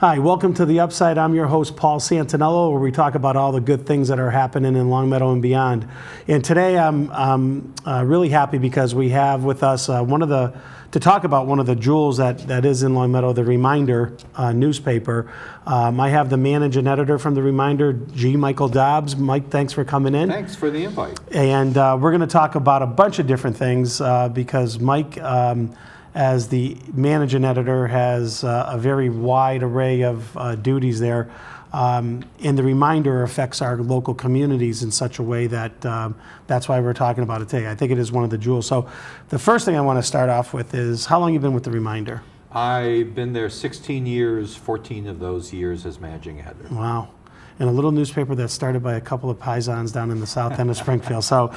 Hi, welcome to The Upside. I'm your host, Paul Santinello, where we talk about all the good things that are happening in Longmeadow and beyond. And today I'm really happy because we have with us to talk about one of the jewels that is in Longmeadow, the Reminder newspaper. I have the managing editor from the Reminder, Michael Dobbs. Mike, thanks for coming in. Thanks for the invite. And we're going to talk about a bunch of different things because Mike, as the managing editor, has a very wide array of duties there. And the Reminder affects our local communities in such a way that that's why we're talking about it today. I think it is one of the jewels. So the first thing I want to start off with is, how long have you been with the Reminder? I've been there 16 years, 14 of those years as managing editor. Wow. And a little newspaper that started by a couple of paisans down in the south end of Springfield. So,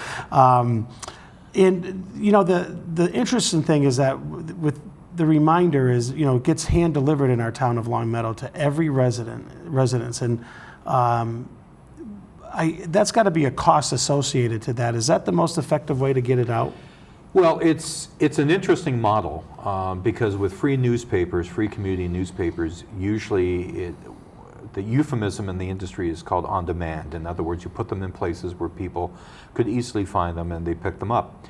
and you know, the interesting thing is that with the Reminder is, you know, it gets hand delivered in our town of Longmeadow to every residence, and that's got to be a cost associated to that. Is that the most effective way to get it out? Well, it's an interesting model because with free newspapers, free community newspapers, usually the euphemism in the industry is called on demand. In other words, you put them in places where people could easily find them and they pick them up.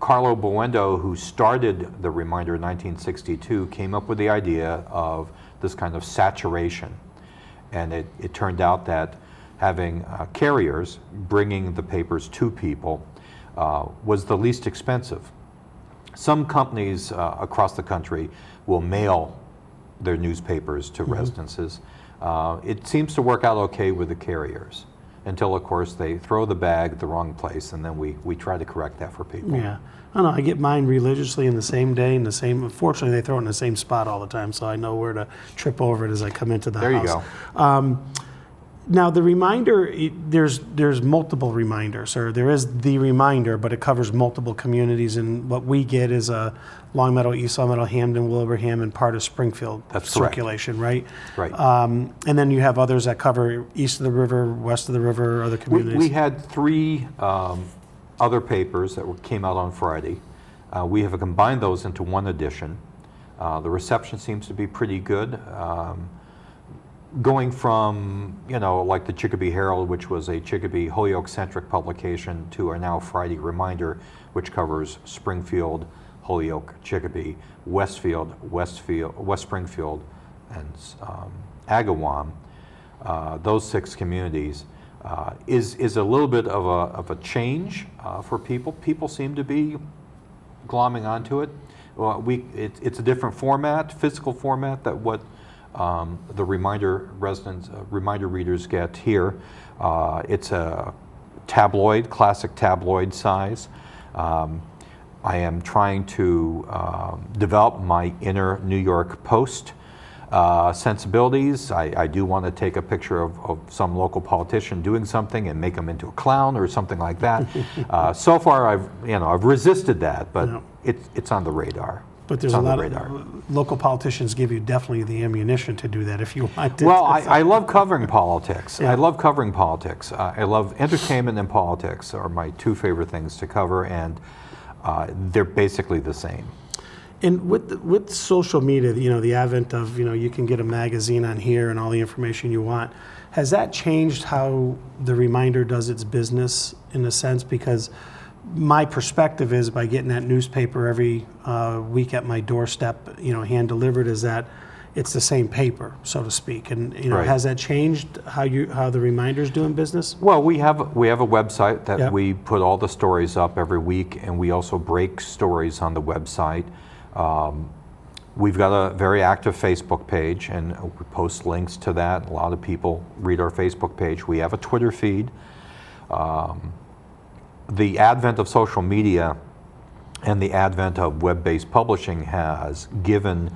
Carlo Buendo, who started the Reminder in 1962, came up with the idea of this kind of saturation. And it turned out that having carriers bringing the papers to people was the least expensive. Some companies across the country will mail their newspapers to residences. It seems to work out okay with the carriers until, of course, they throw the bag the wrong place, and then we try to correct that for people. Yeah, I don't know. I get mine religiously in the same day, in the same. Unfortunately, they throw it in the same spot all the time, so I know where to trip over it as I come into the house. There you go. Now, the Reminder, there's multiple Reminders, or there is the Reminder, but it covers multiple communities, and what we get is a Longmeadow, East Longmeadow, Hamden, Wilbraham, and part of Springfield. That's circulation, correct. Right? Right. And then you have others that cover east of the river, west of the river, other communities. We had three other papers that came out on Friday. We have combined those into one edition. The reception seems to be pretty good. Going from, you know, like the Chicopee Herald, which was a Chicopee Holyoke-centric publication, to our now Friday Reminder, which covers Springfield, Holyoke, Chicopee, Westfield, West Springfield, and Agawam, those 6 communities, is a little bit of a change for people. People seem to be glomming onto it. Well, it's a different format, physical format, that what the Reminder Reminder readers get here. It's a tabloid, classic tabloid size. I am trying to develop my inner New York Post sensibilities. I do want to take a picture of some local politician doing something and make them into a clown or something like that. So far, I've resisted that, but it's on the radar. But there's a lot of local politicians give you definitely the ammunition to do that if you want to. Well, I love covering politics. Yeah. I love covering politics. I love entertainment and politics are my 2 favorite things to cover, and they're basically the same. And with social media, you know, the advent of, you know, you can get a magazine on here and all the information you want, has that changed how the Reminder does its business in a sense? Because my perspective is, by getting that newspaper every week at my doorstep, you know, hand delivered, is that it's the same paper, so to speak. And you know, Right. Has that changed how the Reminder's doing business? Well, we have a website that Yep. we put all the stories up every week, and we also break stories on the website. We've got a very active Facebook page, and we post links to that. A lot of people read our Facebook page. We have a Twitter feed. The advent of social media and the advent of web-based publishing has given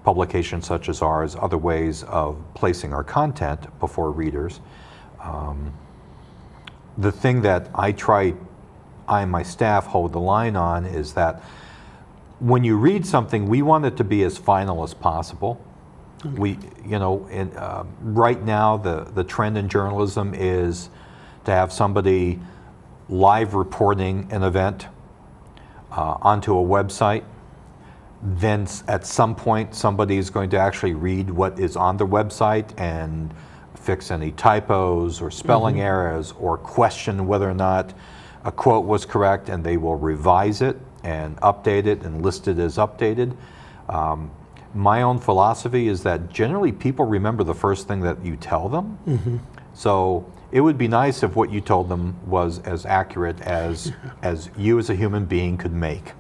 publications such as ours other ways of placing our content before readers. The thing that I and my staff hold the line on is that when you read something, we want it to be as final as possible. Okay. Right now the trend in journalism is to have somebody live reporting an event onto a website then at some point somebody is going to actually read what is on the website and fix any typos or spelling errors or question whether or not a quote was correct, and they will revise it and update it and list it as updated. My own philosophy is that generally people remember the first thing that you tell them. So it would be nice if what you told them was as accurate as you as a human being could make.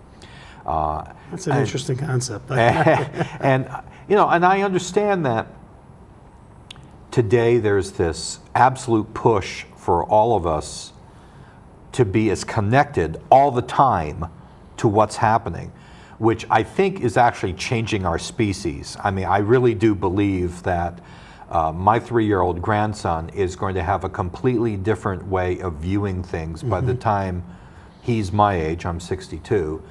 That's an interesting concept. And I understand that today there's this absolute push for all of us to be as connected all the time to what's happening, which I think is actually changing our species. I mean, I really do believe that my 3-year-old grandson is going to have a completely different way of viewing things by the time he's my age, I'm 62,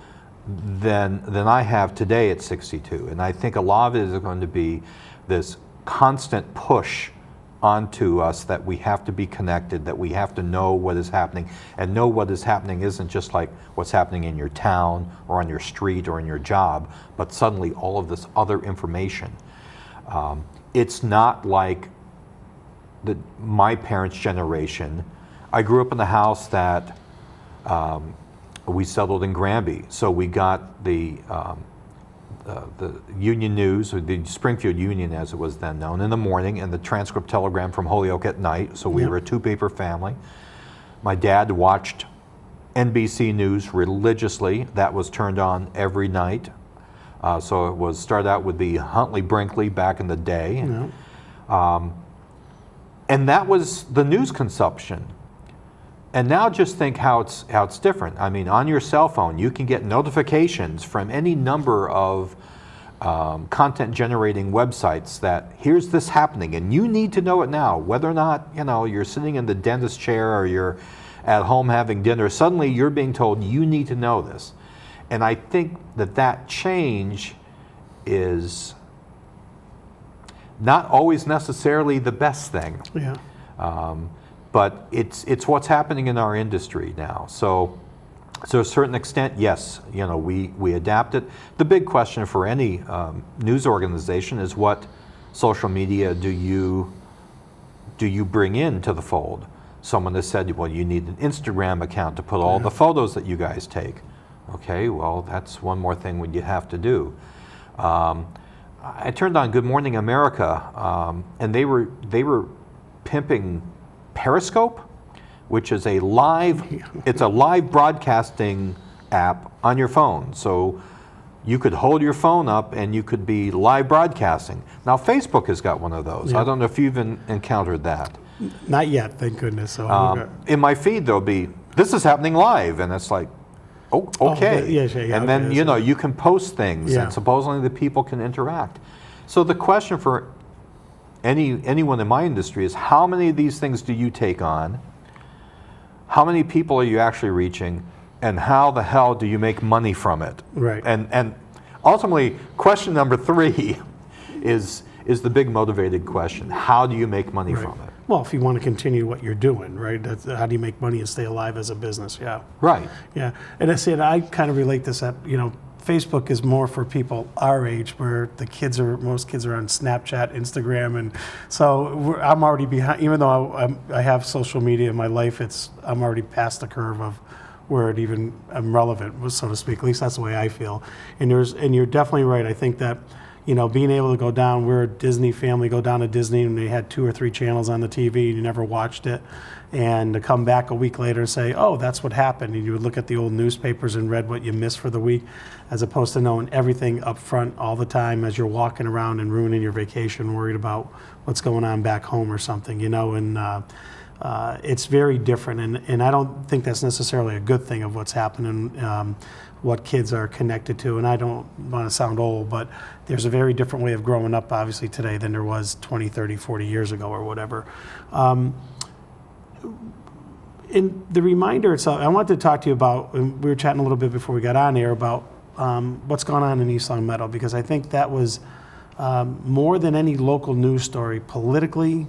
than I have today at 62. And I think a lot of it is going to be this constant push onto us that we have to be connected, that we have to know what is happening, and know what is happening isn't just like what's happening in your town or on your street or in your job, but suddenly all of this other information. It's not like my parents' generation. I grew up in a house that we settled in Granby, so we got the Union News, or the Springfield Union as it was then known, in the morning, and the Transcript Telegram from Holyoke at night. So we were a 2-paper family. My dad watched NBC News religiously. That was turned on every night. So it was started out with the Huntley Brinkley back in the day. And that was the news consumption. And now just think how it's different. I mean, on your cell phone, you can get notifications from any number of content generating websites that here's this happening, and you need to know it now. Whether or not you're sitting in the dentist chair or you're at home having dinner, suddenly you're being told you need to know this. And I think that change is not always necessarily the best thing. But it's what's happening in our industry now. So to a certain extent, yes, we adapt it. The big question for any news organization is what social media do you bring into the fold? Someone has said, well, you need an Instagram account to put all the photos that you guys take. Okay, well, that's one more thing you have to do. I turned on Good Morning America, and they were pimping Periscope, which is it's a live broadcasting app on your phone. So you could hold your phone up and you could be live broadcasting. Now Facebook has got one of those. I don't know if you've encountered that. Not yet, thank goodness. So in my feed there'll be, this is happening live, and it's like, oh, okay. And then you can post things, and supposedly the people can interact. So the question for anyone in my industry is, how many of these things do you take on? How many people are you actually reaching? And how the hell do you make money from it? Right. And ultimately, question number 3 is the big motivated question. How do you make money from it? Well, if you want to continue what you're doing, right? That's, how do you make money and stay alive as a business? Right. And I said, I kind of relate this at, Facebook is more for people our age, where most kids are on Snapchat, Instagram, and so I'm already behind. Even though I have social media in my life, I'm already past the curve of where I'm relevant, so to speak. At least that's the way I feel. And you're definitely right. I think that being able to go down, we're a Disney family, go down to Disney, and they had 2 or 3 channels on the TV, and you never watched it. And to come back a week later and say, oh, that's what happened. And you would look at the old newspapers and read what you missed for the week, as opposed to knowing everything up front all the time as you're walking around and ruining your vacation, worried about what's going on back home or something, and it's very different. And I don't think that's necessarily a good thing of what's happening, what kids are connected to. And I don't want to sound old, but there's a very different way of growing up, obviously, today than there was 20, 30, 40 years ago or whatever. In the reminder itself, I wanted to talk to you about, and we were chatting a little bit before we got on air, about what's gone on in East Longmeadow, because I think that was more than any local news story politically,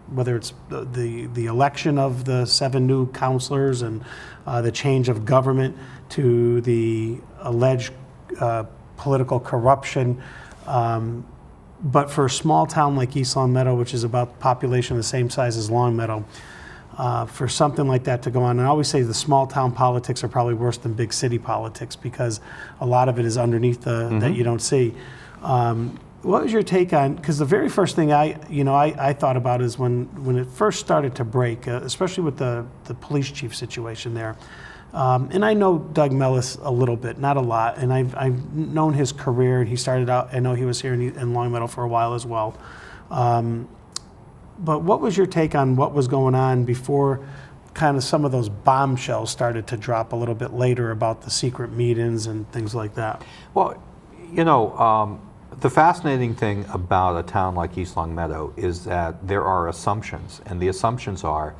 whether it's the election of the 7 new counselors and the change of government, to the alleged political corruption. But for a small town like East Longmeadow, which is about population the same size as Longmeadow, for something like that to go on, and I always say the small town politics are probably worse than big city politics because a lot of it is underneath that you don't see. What was your take on, because the very first thing I thought about is when it first started to break, especially with the police chief situation there. And I know Doug Mellis a little bit, not a lot, and I've known his career, and he started out, I know he was here in Longmeadow for a while as well. But what was your take on what was going on before kind of some of those bombshells started to drop a little bit later about the secret meetings and things like that? Well, you know, the fascinating thing about a town like East Longmeadow is that there are assumptions, and the assumptions are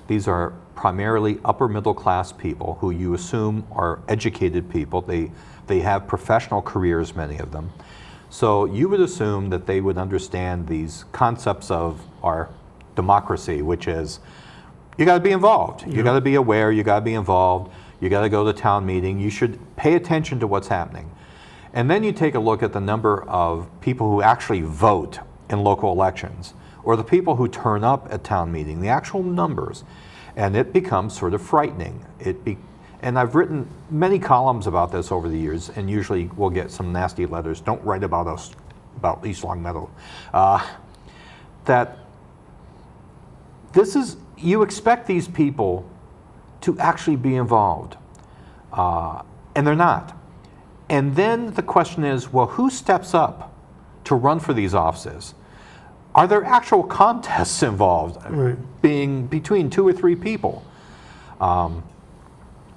these are primarily upper middle class people who you assume are educated people. They have professional careers, many of them. So you would assume that they would understand these concepts of our democracy, which is you got to be involved. You got to be aware, you got to be involved, you got to go to town meeting, you should pay attention to what's happening. And then you take a look at the number of people who actually vote in local elections, or the people who turn up at town meeting, the actual numbers, and it becomes sort of frightening. And I've written many columns about this over the years, and usually we'll get some nasty letters, don't write about us, about East Longmeadow, that this is, you expect these people to actually be involved, and they're not. And then the question is, well, who steps up to run for these offices? Are there actual contests involved, being between 2 or 3 people?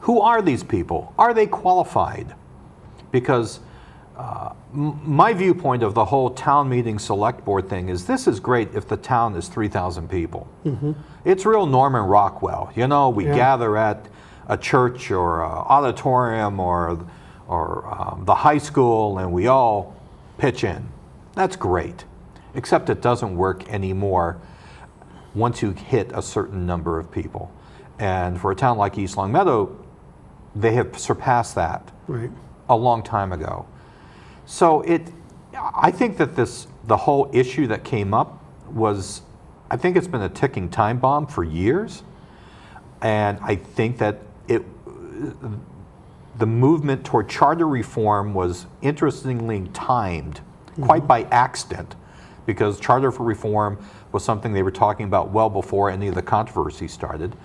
Who are these people? Are they qualified? Because my viewpoint of the whole town meeting select board thing is this is great if the town is 3,000 people. It's real Norman Rockwell. You know, we gather at a church or an auditorium or the high school and we all pitch in. That's great, except it doesn't work anymore once you hit a certain number of people. And for a town like East Longmeadow, they have surpassed that a long time ago. So I think that the whole issue that came up was, I think it's been a ticking time bomb for years. And I think that the movement toward charter reform was interestingly timed, quite by accident, because charter reform was something they were talking about well before any of the controversy started.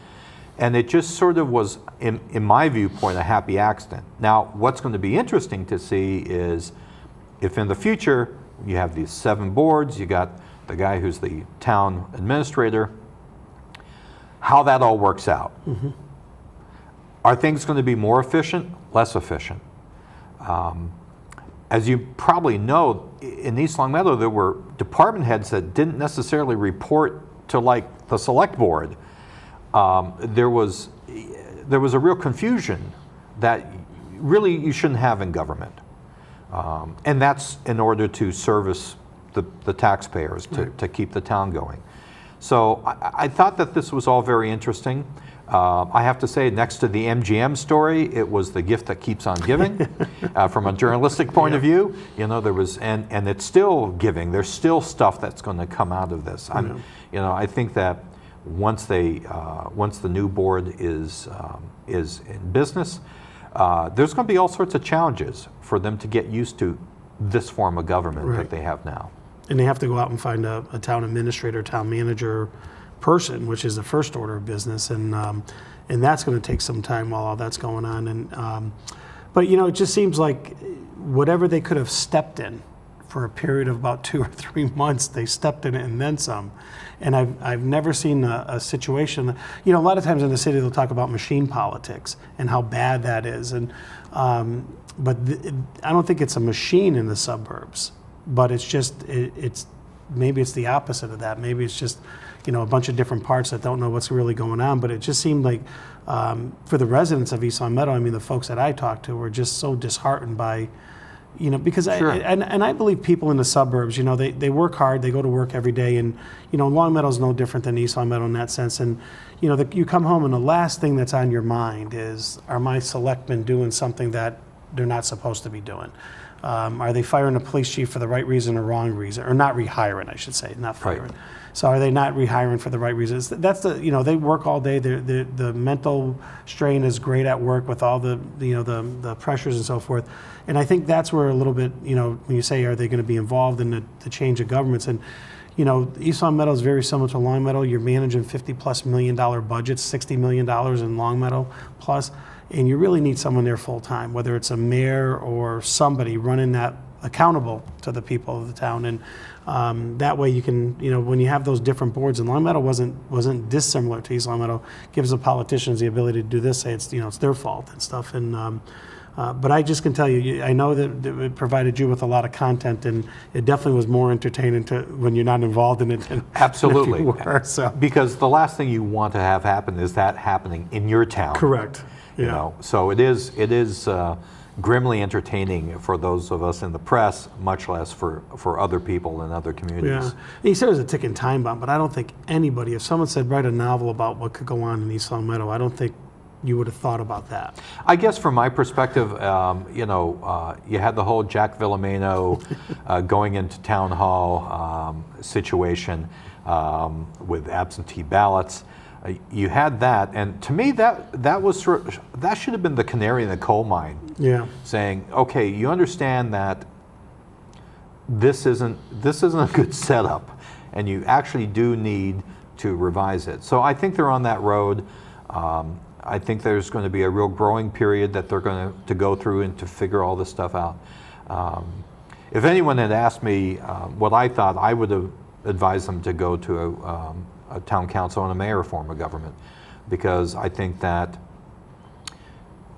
And it just sort of was, in my viewpoint, a happy accident. Now, what's going to be interesting to see is if in the future you have these 7 boards, you got the guy who's the town administrator, how that all works out. Are things going to be more efficient, less efficient? As you probably know, in East Longmeadow, there were department heads that didn't necessarily report to like the select board. There was a real confusion that really you shouldn't have in government. And that's in order to service the taxpayers, to keep the town going. So I thought that this was all very interesting. I have to say, next to the MGM story, it was the gift that keeps on giving. From a journalistic point of view, you know, there was, and it's still giving. There's still stuff that's going to come out of this. You know, I think that once the new board is in business, there's going to be all sorts of challenges for them to get used to this form of government that they have now. And they have to go out and find a town administrator, town manager person, which is the first order of business, and that's going to take some time while all that's going on. And but you know, it just seems like whatever they could have stepped in for a period of about 2 or 3 months, they stepped in it and then some. And I've never seen a situation. You know, a lot of times in the city they'll talk about machine politics and how bad that is, and but I don't think it's a machine in the suburbs. But it's just maybe it's the opposite of that. Maybe it's just, you know, a bunch of different parts that don't know what's really going on. But it just seemed like for the residents of East Longmeadow, I mean, the folks that I talked to were just so disheartened by, you know, because I believe people in the suburbs, you know, they work hard, they go to work every day, and you know, Longmeadow's no different than East Longmeadow in that sense. And you know, you come home and the last thing that's on your mind is, are my selectmen doing something that they're not supposed to be doing? Are they firing a police chief for the right reason or wrong reason? Or not rehiring, I should say, not firing. Right. So are they not rehiring for the right reasons? That's they work all day. The mental strain is great at work with all the pressures and so forth. And I think that's where a little bit, when you say, are they going to be involved in the change of governments? And, East Longmeadow is very similar to Longmeadow. You're managing $50+ million budgets, $60 million in Longmeadow plus. And you really need someone there full time, whether it's a mayor or somebody running that accountable to the people of the town. And that way you can, when you have those different boards, and Longmeadow wasn't dissimilar to East Longmeadow, gives the politicians the ability to do this, say it's, it's their fault and stuff. And but I just can tell you, I know that it provided you with a lot of content, and it definitely was more entertaining when you're not involved in it than Absolutely. if you were, so. Because the last thing you want to have happen is that happening in your town. Correct. Yeah. So it is grimly entertaining for those of us in the press, much less for other people in other communities. Yeah. He said it was a ticking time bomb, but I don't think anybody, if someone said write a novel about what could go on in East Longmeadow, I don't think you would have thought about that. I guess from my perspective, you had the whole Jack Villameno going into town hall situation with absentee ballots. You had that, and to me, that was that should have been the canary in the coal mine. Yeah. Saying, okay, you understand that this isn't a good setup, and you actually do need to revise it. So I think they're on that road. I think there's going to be a real growing period that they're going to go through and to figure all this stuff out. If anyone had asked me what I thought, I would have advised them to go to a town council and a mayor form of government, because I think that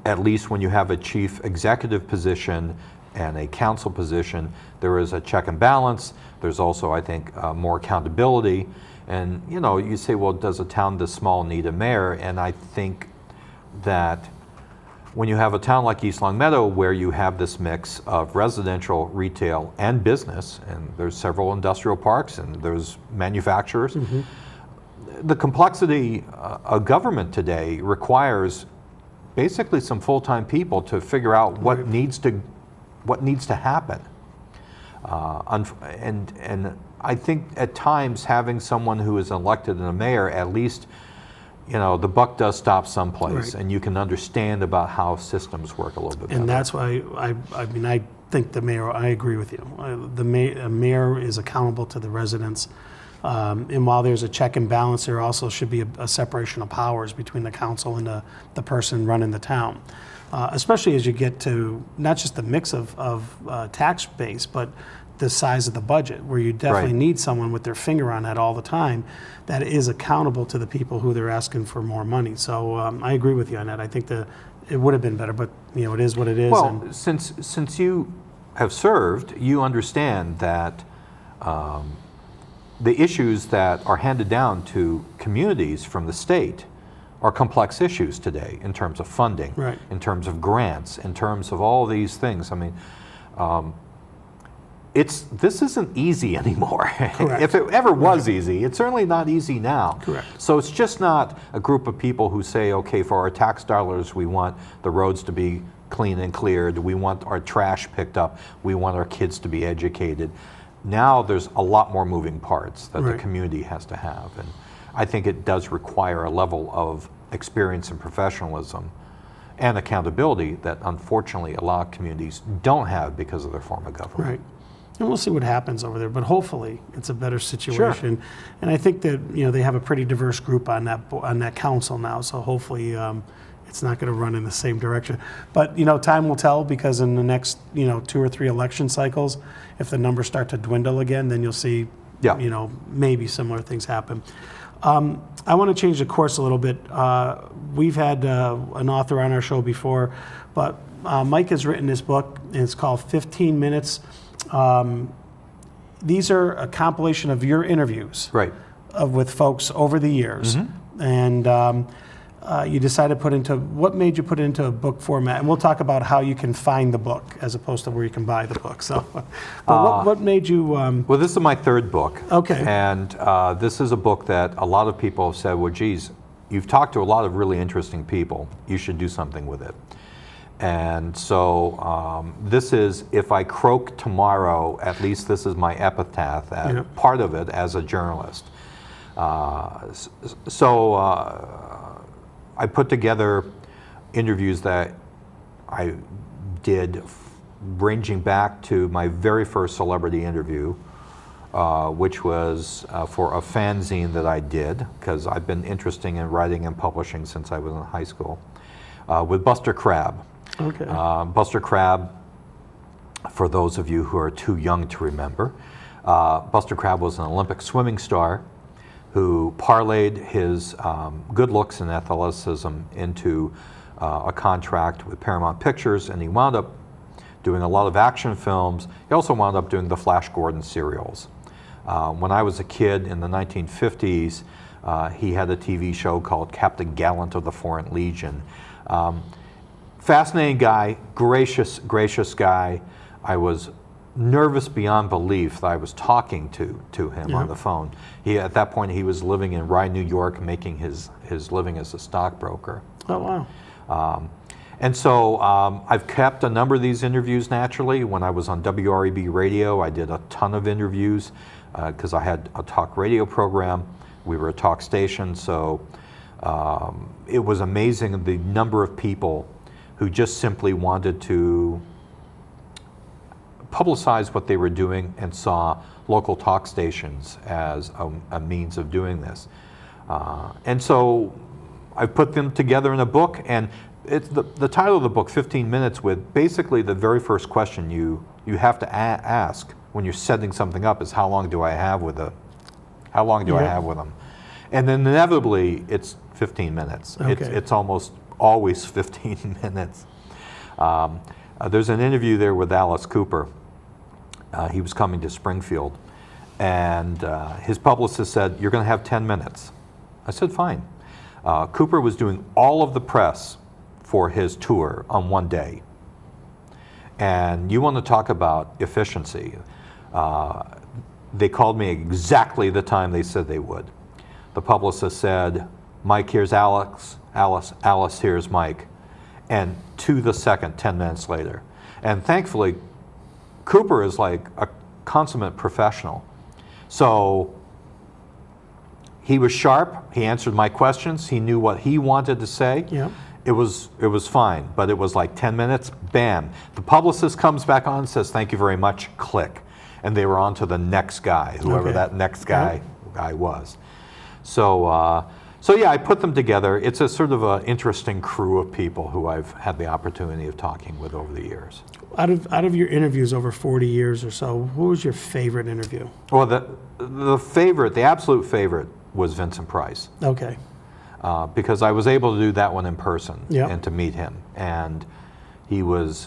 at least when you have a chief executive position and a council position, there is a check and balance. There's also, I think, more accountability. And you say, well, does a town this small need a mayor? And I think that when you have a town like East Longmeadow, where you have this mix of residential, retail, and business, and there's several industrial parks and there's manufacturers, the complexity of government today requires basically some full-time people to figure out what needs to happen. And I think at times having someone who is elected and a mayor, at least, the buck does stop someplace, Right. and you can understand about how systems work a little bit better. And that's why I think the mayor, I agree with you. A mayor is accountable to the residents. And while there's a check and balance, there also should be a separation of powers between the council and the person running the town. Especially as you get to not just the mix of tax base, but the size of the budget, where you definitely Right. need someone with their finger on that all the time that is accountable to the people who they're asking for more money. So I agree with you on that. I think it would have been better, but it is what it is. Well, since you have served, you understand that the issues that are handed down to communities from the state are complex issues today in terms of funding, Right. in terms of grants, in terms of all these things. I mean, this isn't easy anymore. Correct. If it ever was easy, it's certainly not easy now. Correct. So it's just not a group of people who say, okay, for our tax dollars, we want the roads to be clean and cleared, we want our trash picked up, we want our kids to be educated. Now there's a lot more moving parts that Right. the community has to have. And I think it does require a level of experience and professionalism and accountability that unfortunately a lot of communities don't have because of their form of government. Right. And we'll see what happens over there, but hopefully it's a better situation. And I think that they have a pretty diverse group on that council now, so hopefully it's not going to run in the same direction. But time will tell, because in the next 2 or 3 election cycles, if the numbers start to dwindle again, then you'll see Yeah. maybe similar things happen. I want to change the course a little bit. We've had an author on our show before, but Mike has written this book, and it's called 15 Minutes. These are a compilation of your interviews Right. with folks over the years. And you decided to what made you put it into a book format? And we'll talk about how you can find the book as opposed to where you can buy the book. So, but what made you? Well, this is my 3rd book. Okay. And this is a book that a lot of people have said, well, geez, you've talked to a lot of really interesting people. You should do something with it. And so this is, if I croak tomorrow, at least this is my epitaph, part of it as a journalist. So I put together interviews that I did ranging back to my very first celebrity interview, which was for a fanzine that I did, because I've been interested in writing and publishing since I was in high school, with Buster Crabbe. Okay. Buster Crabbe, for those of you who are too young to remember, Buster Crabbe was an Olympic swimming star who parlayed his good looks and athleticism into a contract with Paramount Pictures, and he wound up doing a lot of action films. He also wound up doing the Flash Gordon serials. When I was a kid in the 1950s, he had a TV show called Captain Gallant of the Foreign Legion. Fascinating guy, gracious guy. I was nervous beyond belief that I was talking to him on the phone. At that point, he was living in Rye, New York, making his living as a stockbroker. Oh, wow. And so I've kept a number of these interviews naturally. When I was on WREB radio, I did a ton of interviews because I had a talk radio program. We were a talk station, so it was amazing the number of people who just simply wanted to publicize what they were doing and saw local talk stations as a means of doing this. And so I put them together in a book, and it's the title of the book, 15 Minutes, with basically the very first question you have to ask when you're setting something up is, how long do I have with them? And then inevitably it's 15 minutes. Okay. It's almost always 15 minutes. There's an interview there with Alice Cooper. He was coming to Springfield, and his publicist said, "You're going to have 10 minutes." I said, "Fine." Cooper was doing all of the press for his tour on one day. And you want to talk about efficiency. They called me exactly the time they said they would. The publicist said, "Mike, here's Alex. Alice, here's Mike." And to the second, 10 minutes later. And thankfully, Cooper is like a consummate professional. So he was sharp. He answered my questions. He knew what he wanted to say. Yeah. It was fine, but it was like 10 minutes, bam. The publicist comes back on and says, "Thank you very much," click. And they were on to the next guy, whoever that next guy was. So yeah, I put them together. It's a sort of an interesting crew of people who I've had the opportunity of talking with over the years. Out of your interviews over 40 years or so, what was your favorite interview? Well, the absolute favorite was Vincent Price. Okay. Because I was able to do that one in person and to meet him. And he was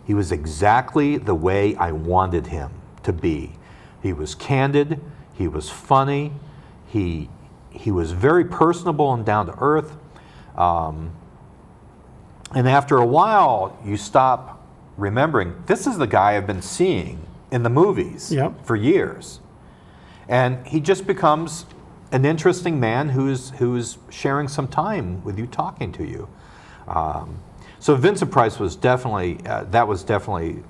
exactly the way I wanted him to be. He was candid, he was funny, he was very personable and down to earth. And after a while, you stop remembering, this is the guy I've been seeing in the movies for years. And he just becomes an interesting man who's sharing some time with you, talking to you. So Vincent Price was definitely, that was definitely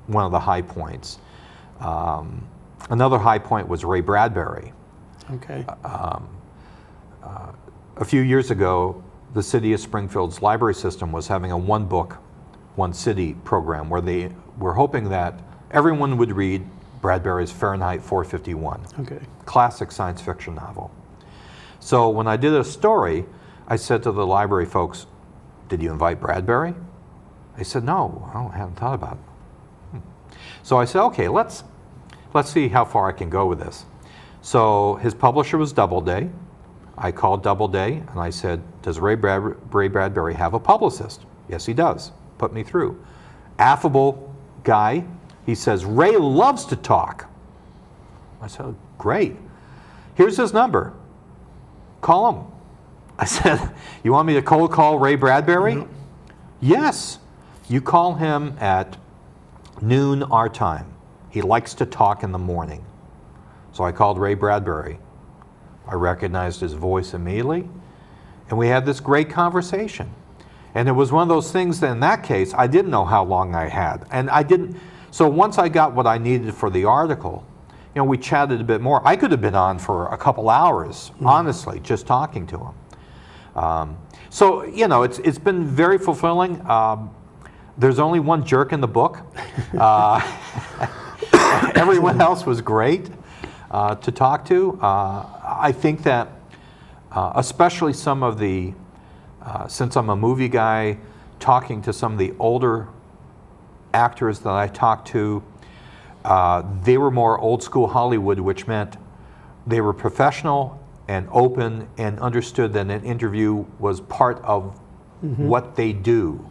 one of the high points. Another high point was Ray Bradbury. Okay. A few years ago, the city of Springfield's library system was having a one book, one city program where they were hoping that everyone would read Bradbury's Fahrenheit 451. Okay. Classic Science fiction novel. So when I did a story, I said to the library folks, "Did you invite Bradbury?" They said, "No, I haven't thought about it." So I said, "Okay, let's see how far I can go with this." So his publisher was Doubleday. I called Doubleday and I said, "Does Ray Bradbury have a publicist?" "Yes, he does." Put me through. Affable guy. He says, "Ray loves to talk." I said, "Great. Here's his number. Call him." I said, "You want me to cold call Ray Bradbury?" Mm-hmm. "Yes. You call him at noon our time. He likes to talk in the morning." So I called Ray Bradbury. I recognized his voice immediately, and we had this great conversation. And it was one of those things that in that case, I didn't know how long I had. And I didn't, so once I got what I needed for the article, you know, we chatted a bit more. I could have been on for a couple hours, honestly, just talking to him. So, you know, it's been very fulfilling. There's only one jerk in the book. Everyone else was great to talk to. I think that especially some of the, since I'm a movie guy, talking to some of the older actors that I talked to, they were more old school Hollywood, which meant they were professional and open and understood that an interview was part of what they do.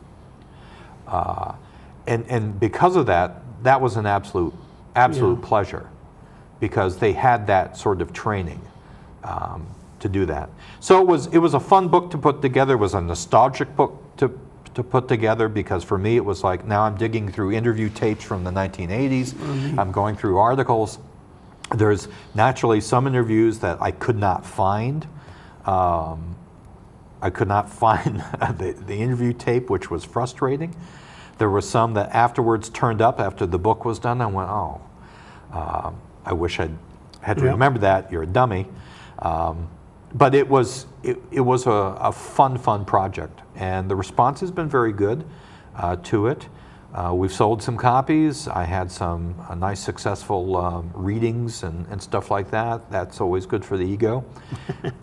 And because of that, that was an absolute pleasure, because they had that sort of training to do that. So it was a fun book to put together. It was a nostalgic book to put together, because for me it was like, now I'm digging through interview tapes from the 1980s. I'm going through articles. There's naturally some interviews that I could not find. I could not find the interview tape, which was frustrating. There were some that afterwards turned up after the book was done. I went, oh, I wish I'd had to remember that. You're a dummy. But it was a fun project, and the response has been very good to it. We've sold some copies. I had some nice successful readings and stuff like that. That's always good for the ego.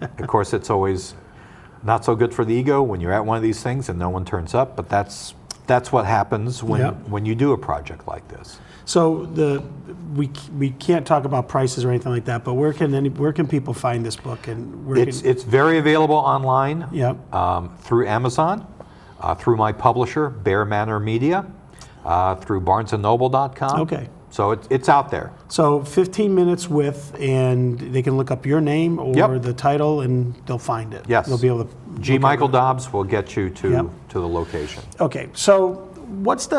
Of course, it's always not so good for the ego when you're at one of these things and no one turns up, but that's what happens when you do a project like this. So we can't talk about prices or anything like that, but where can people find this book? And it's very available online. Through Amazon, through my publisher Bear Manor Media, through BarnesandNoble.com. Okay. So it's out there. So 15 minutes with, and they can look up your name or the title, and they'll find it. Yes. They'll be able to. G. Michael Dobbs will get you to the location. Okay. So what's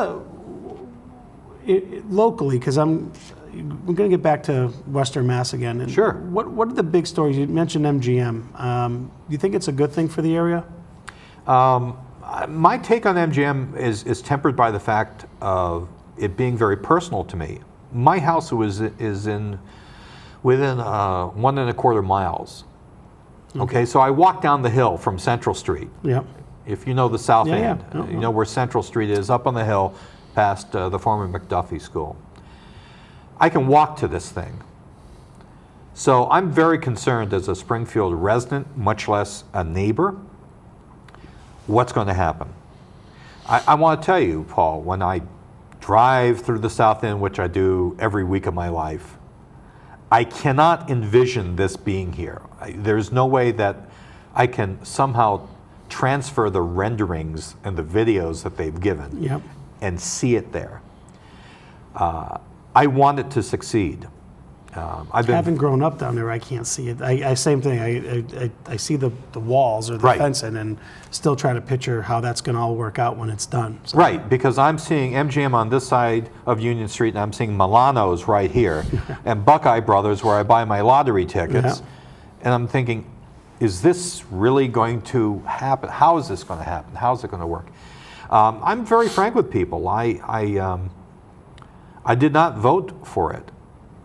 locally, because we're going to get back to Western Mass again. And sure. What are the big stories? You mentioned MGM. Do you think it's a good thing for the area? My take on MGM is tempered by the fact of it being very personal to me. My house is within 1.25 miles. Okay, so I walk down the hill from Central Street. Yeah. If you know the South End, Oh, you know where Central Street is, up on the hill past the former McDuffie School. I can walk to this thing. So I'm very concerned as a Springfield resident, much less a neighbor, what's going to happen. I want to tell you, Paul, when I drive through the South End, which I do every week of my life, I cannot envision this being here. There's no way that I can somehow transfer the renderings and the videos that they've given and see it there. I want it to succeed. Having grown up down there, I can't see it. Same thing. I see the walls or the fencing, and still try to picture how that's going to all work out when it's done. So. Right, because I'm seeing MGM on this side of Union Street, and I'm seeing Milano's right here, and Buckeye Brothers, where I buy my lottery tickets, and I'm thinking, is this really going to happen? How is this going to happen? How is it going to work? I'm very frank with people. I did not vote for it.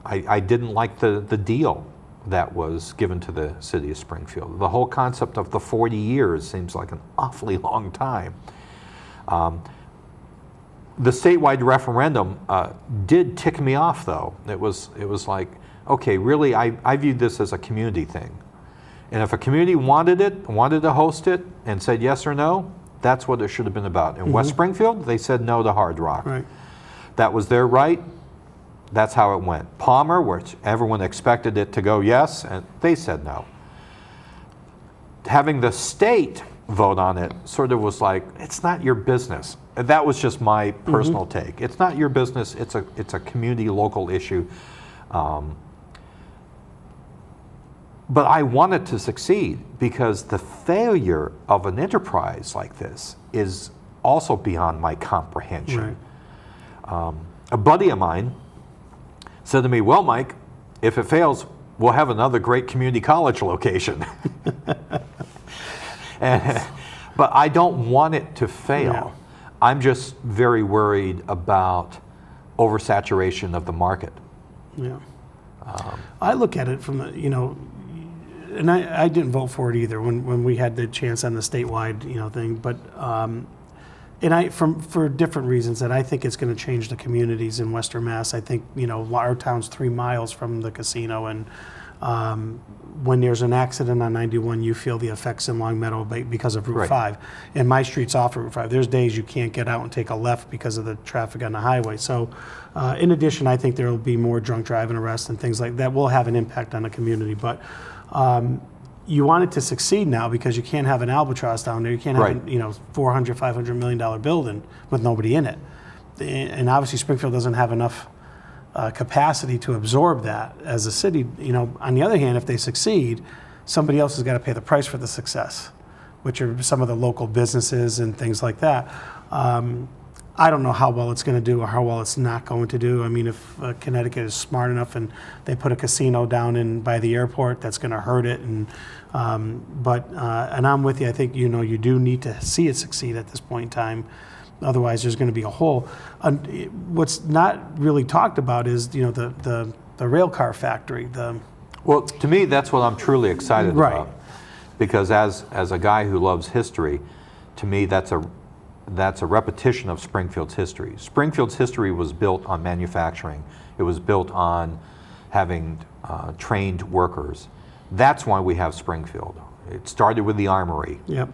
I didn't like the deal that was given to the city of Springfield. The whole concept of the 40 years seems like an awfully long time. The statewide referendum did tick me off, though. It was like, okay, really, I viewed this as a community thing. And if a community wanted to host it, and said yes or no, that's what it should have been about. In West Springfield, they said no to Hard Rock. Right. That was their right. That's how it went. Palmer, which everyone expected it to go yes, and they said no. Having the state vote on it sort of was like, it's not your business. And that was just my personal take. It's not your business. It's a community, local issue. But I want it to succeed, because the failure of an enterprise like this is also beyond my comprehension. Right. A buddy of mine said to me, well, Mike, if it fails, we'll have another great community college location. And But I don't want it to fail. Yeah. I'm just very worried about oversaturation of the market. Yeah. I look at it from the, and I didn't vote for it either when we had the chance on the statewide, thing, but, for different reasons, that I think it's going to change the communities in Western Mass. I think, our town's 3 miles from the casino, and when there's an accident on 91, you feel the effects in Longmeadow because of Route Right. 5. And my street's off of Route 5. There's days you can't get out and take a left because of the traffic on the highway. So in addition, I think there will be more drunk driving arrests and things like that will have an impact on the community. But you want it to succeed now, because you can't have an albatross down there. You can't have Right. $400, $500 million building with nobody in it. And obviously Springfield doesn't have enough capacity to absorb that as a city. On the other hand, if they succeed, somebody else has got to pay the price for the success, which are some of the local businesses and things like that. I don't know how well it's going to do or how well it's not going to do. I mean, if Connecticut is smart enough and they put a casino down by the airport, that's going to hurt it. And I'm with you. I think you do need to see it succeed at this point in time. Otherwise, there's going to be a hole. What's not really talked about is the rail car factory. Well, to me, that's what I'm truly excited Right. about. Because as a guy who loves history, to me, that's a repetition of Springfield's history. Springfield's history was built on manufacturing. It was built on having trained workers. That's why we have Springfield. It started with the Armory. Yep.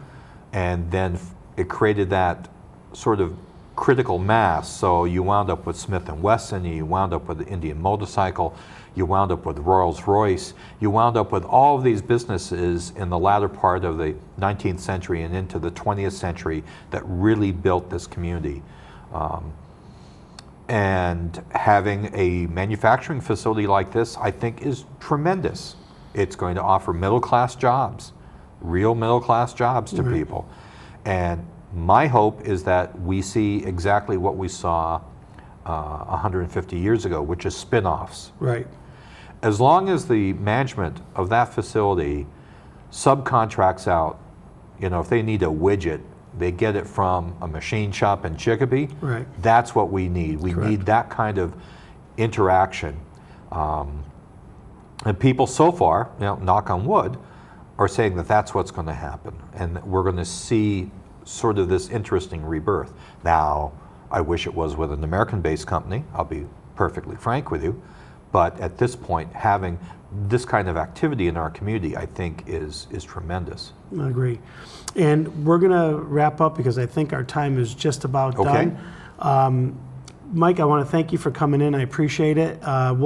And then it created that sort of critical mass. So you wound up with Smith & Wesson, you wound up with the Indian Motorcycle, you wound up with Rolls-Royce, you wound up with all of these businesses in the latter part of the 19th century and into the 20th century that really built this community. And having a manufacturing facility like this, I think, is tremendous. It's going to offer middle-class jobs, real middle-class jobs to people. And my hope is that we see exactly what we saw 150 years ago, which is spin-offs. Right. As long as the management of that facility subcontracts out, if they need a widget, they get it from a machine shop in Chicopee. Right. That's what we need. We Correct. need that kind of interaction. And people so far, knock on wood, are saying that that's what's going to happen. And we're going to see sort of this interesting rebirth. Now, I wish it was with an American-based company, I'll be perfectly frank with you, but at this point, having this kind of activity in our community, I think, is tremendous. I agree. And we're going to wrap up because I think our time is just about Okay. done. Mike, I want to thank you for coming in. I appreciate it. We're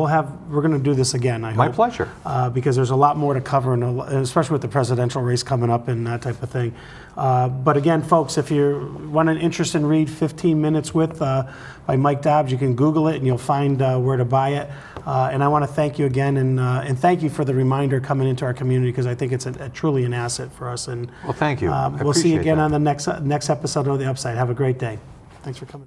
going to do this again, I hope. My pleasure. Because there's a lot more to cover, and especially with the presidential race coming up and that type of thing. But again, folks, if you want an interesting read, 15 Minutes With by Mike Dobbs, you can Google it and you'll find where to buy it. And I want to thank you again, and thank you for the reminder coming into our community, because I think it's truly an asset for us. And Well, thank you. I we'll see you appreciate again that. on the next episode of The Upside. Have a great day. Thanks for coming.